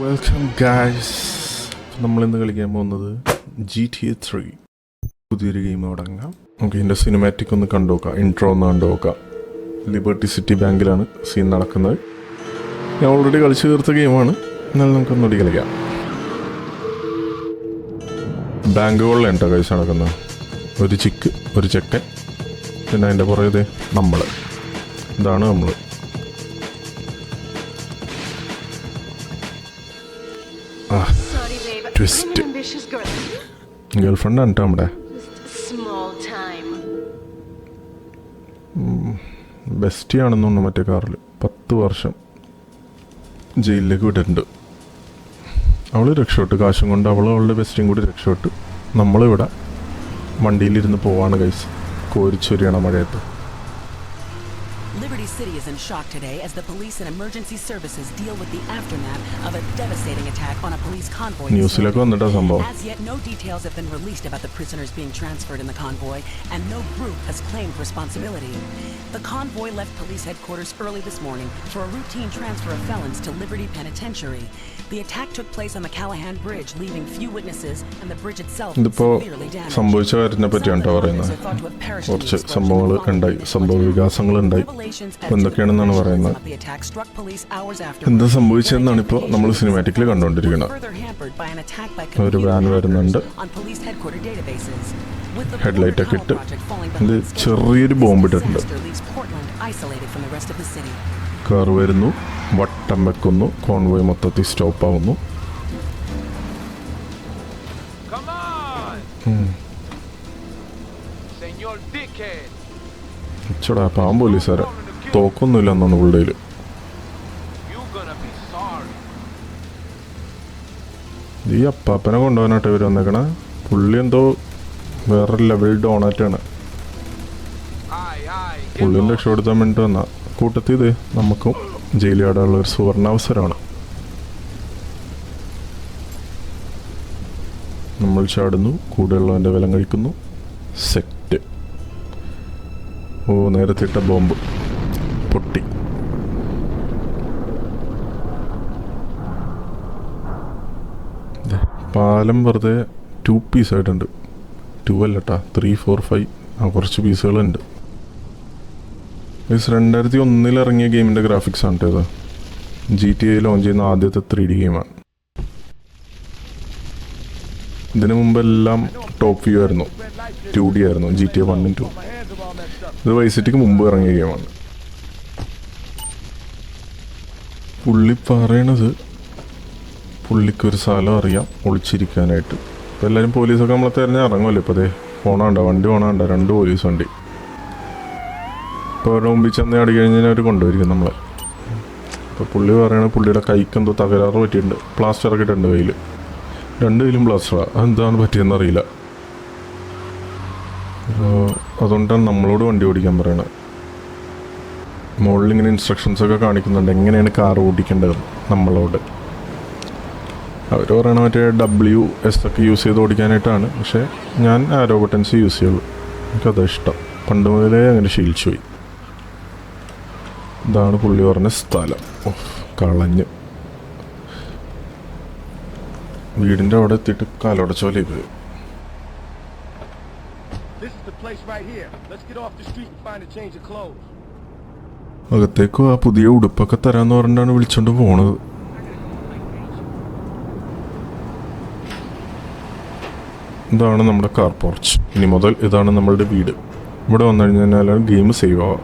Welcome guys. നമ്മളിന്ന് കളിക്കാൻ പോകുന്നത് GTA 3 പുതിയൊരു ഗെയിം തുടങ്ങാം. നമുക്ക് ഇതിൻ്റെ സിനിമാറ്റിക് ഒന്ന് കണ്ടു നോക്കാം, ഇൻട്രോ ഒന്ന് കണ്ടു നോക്കാം. ലിബർട്ടി സിറ്റി ബാങ്കിലാണ് സീൻ നടക്കുന്നത്. ഞാൻ ഓൾറെഡി കളിച്ചു തീർത്ത ഗെയിമാണ്, എന്നാലും നമുക്കൊന്നുകൂടി കളിക്കാം. ബാങ്കുകളിലാണ് കേട്ടോ കഴിച്ച് നടക്കുന്നത്. ഒരു ചിക്ക്, ഒരു ചെക്കൻ, പിന്നെ അതിൻ്റെ പുറകെ നമ്മൾ. ഇതാണ് നമ്മൾ. ട്വിസ്റ്റ്. ഗേൾഫ്രണ്ട് ആണ് നമ്മുടെ. ബെസ്റ്റി ആണെന്ന് തോന്നുന്നു. മറ്റേ കാറിൽ 10 വർഷം ജയിലിലേക്ക് വിട്ടിട്ടുണ്ട്. അവൾ രക്ഷപ്പെട്ടു, കാശും കൊണ്ട് അവളുടെ ബെസ്റ്റിയും കൂടി രക്ഷപ്പെട്ടു. നമ്മളിവിടെ വണ്ടിയിലിരുന്ന് പോവാണ് ഗൈസ്. കോരിച്ചൊരിയണ മഴയത്ത്. Liberty City is in shock today as the police and emergency services deal with the aftermath of a devastating attack on a police convoy. ന്യൂസിലൊക്കെ വന്നിട്ടാ സംഭവം. As yet, no details have been released about the prisoners being transferred in the convoy, and no group has claimed responsibility. The convoy left police headquarters early this morning for a routine transfer of felons to Liberty Penitentiary. The attack took place on the Callahan Bridge, leaving few witnesses, and the bridge itself severely damaged. സംഭവിച്ച കാര്യത്തിനെ പറ്റിയാണ് പറയുന്നത്. കുറച്ച് സംഭവങ്ങൾ ഉണ്ടായി, സംഭവ വികാസങ്ങൾ ഉണ്ടായി. എന്തൊക്കെയാണെന്നാണ് പറയുന്നത്. എന്താ സംഭവിച്ചതെന്നാണ് ഇപ്പോൾ നമ്മൾ സിനിമാറ്റിക്കിൽ കണ്ടുകൊണ്ടിരിക്കുന്നത്. ഒരു വാൻ വരുന്നുണ്ട്, ഹെഡ്ലൈറ്റ് ഒക്കെ ഇട്ട്. ഇത് ചെറിയൊരു ബോംബ് ഇട്ടിട്ടുണ്ട്. കാർ വരുന്നു, വട്ടം വെക്കുന്നു, കോൺവോയ് മൊത്തത്തിൽ സ്റ്റോപ്പ് ആവുന്നു. ചടാ പാവം പോലീസുകാരെ, തോക്കൊന്നുമില്ല എന്നാണ് പുള്ളിയിൽ. ഈ അപ്പാപ്പനെ കൊണ്ടുപോകാനായിട്ട് ഇവർ വന്നേക്കണേ. പുള്ളി എന്തോ വേറെ ലെവൽ ഡോണാറ്റാണ്. പുള്ളിനെ രക്ഷപ്പെടുത്താൻ വേണ്ടിട്ട് വന്ന കൂട്ടത്തിൽ ഇത് നമുക്കും ജയിലിൽ ആടാനുള്ള ഒരു സുവർണാവസരമാണ്. നമ്മൾ ചാടുന്നു, കൂടെയുള്ളവൻ്റെ വിലം കഴിക്കുന്നു. സെറ്റ്. ഓ, നേരത്തെ ഇട്ട ബോംബ് പൊട്ടി. പാലം വെറുതെ 2 പീസായിട്ടുണ്ട്. 2 അല്ലട്ടാ, 3, 4, 5 കുറച്ച് പീസുകളുണ്ട്. 2001 ഇറങ്ങിയ ഗെയിമിൻ്റെ ഗ്രാഫിക്സ് ആണ് കേട്ടോ ഇത്. GTA ലോഞ്ച് ചെയ്യുന്ന ആദ്യത്തെ 3D ഗെയിമാണ്. ഇതിനു മുമ്പെല്ലാം ടോപ്പ് വ്യൂ ആയിരുന്നു, 2D ആയിരുന്നു. GTA 1 2. ഇത് വൈസ് സിറ്റിക്ക് മുമ്പ് ഇറങ്ങിയ ഗെയിമാണ്. പുള്ളി പറയണത് പുള്ളിക്കൊരു സ്ഥലം അറിയാം ഒളിച്ചിരിക്കാനായിട്ട്. ഇപ്പം എല്ലാവരും പോലീസൊക്കെ നമ്മളെ തിരഞ്ഞ് ഇറങ്ങുമല്ലോ. ഇപ്പോൾ അതേ പോണാണ്ട, വണ്ടി പോണാണ്ട, 2 പോലീസ് വണ്ടി. ഇപ്പോൾ അവരുടെ മുമ്പിൽ ചെന്ന് അടി കഴിഞ്ഞാൽ അവർ കൊണ്ടുവരിക്കും നമ്മളെ. ഇപ്പോൾ പുള്ളി പറയണത് പുള്ളിയുടെ കൈക്കെന്തോ തകരാറ് പറ്റിയിട്ടുണ്ട്. പ്ലാസ്റ്റർ ഒക്കെ ഇട്ടുണ്ട് കയ്യിൽ. 2 കയ്യിലും പ്ലാസ്റ്ററാണ്. അതെന്താണ് പറ്റിയെന്നറിയില്ല. അതുകൊണ്ടാണ് നമ്മളോട് വണ്ടി ഓടിക്കാൻ പറയണത്. മുകളിലിങ്ങനെ ഇൻസ്ട്രക്ഷൻസൊക്കെ കാണിക്കുന്നുണ്ട് എങ്ങനെയാണ് കാർ ഓടിക്കേണ്ടത് നമ്മളോട്. അവർ പറയണ മറ്റേ WS ഒക്കെ യൂസ് ചെയ്ത് ഓടിക്കാനായിട്ടാണ്. പക്ഷേ ഞാൻ ആരോ ബട്ടൺസ് യൂസ് ചെയ്യുള്ളൂ. എനിക്കത് ഇഷ്ടം. പണ്ട് മുതലേ അങ്ങനെ ശീലിച്ചു പോയി. ഇതാണ് പുള്ളി പറഞ്ഞ സ്ഥലം. കളഞ്ഞ് വീടിൻ്റെ അവിടെ എത്തിയിട്ട് കാലോടച്ചോലെ പോയി. അകത്തേക്കും ആ പുതിയ ഉടുപ്പൊക്കെ തരാന്ന് പറഞ്ഞിട്ടാണ് വിളിച്ചോണ്ട് പോണത്. ഇതാണ് നമ്മുടെ കാർ പോർച്ച്. ഇനി മുതൽ ഇതാണ് നമ്മളുടെ വീട്. ഇവിടെ വന്നു കഴിഞ്ഞാൽ ഗെയിം സേവ് ആവാം.